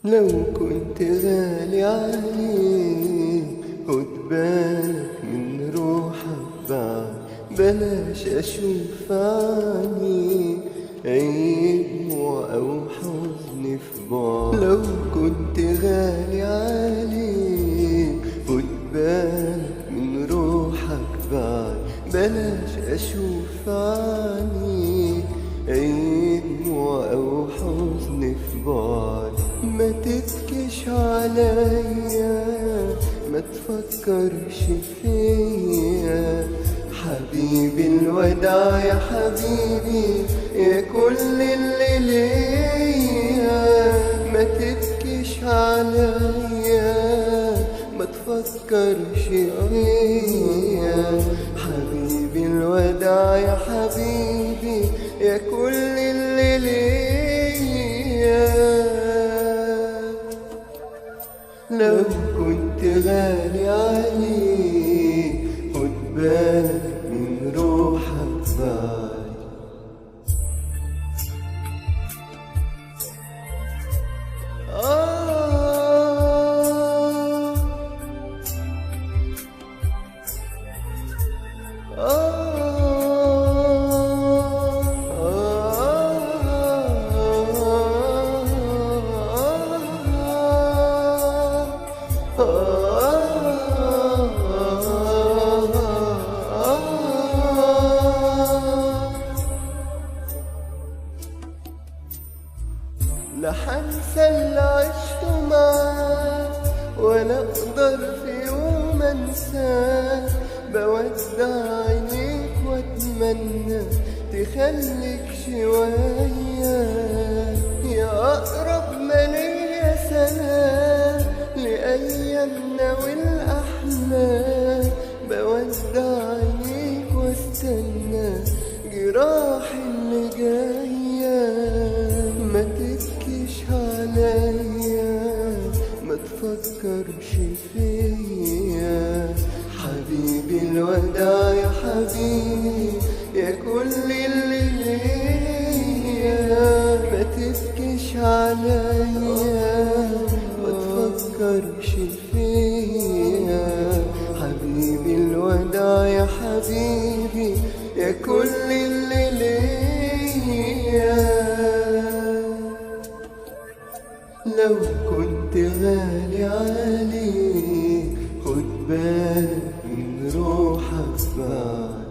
لو كنت غالي عليك خد بالك من روحك بعد، بلاش اشوف عني اي دموع او حزن في بعض. لو كنت غالي عليك خد بالك من روحك بعد، بلاش اشوف عني اي دموع او حزن في بعض. ما تبكيش عليا، ما تفكرش فيا حبيبي، الوداع يا حبيبي يا كل اللي ليا. ما تبكيش عليا، ما تفكرش فيا حبيبي، الوداع يا حبيبي يا كل اللي ليا. لو كنت غالي عليك خد بالك من روحك بعد. لا حنسى اللي عشته معاك ولا اقدر في يوم انساك. بودع عينيك واتمنى تخليك شوية، يا اقرب ما ليا سلام لايامنا والاحلام. بودع عينيك واستنى جراحي اللي جايه. ما تبكيش عليا، ما تفكرش فيا حبيبي، الوداع يا حبيبي يا كل اللي ليا. ما تبكيش عليا، ما تفكرش فيا حبيبي، الوداع يا حبيبي يا كل اللي ليا. لو كنت غالي عليك خد بالك من روحك بعد.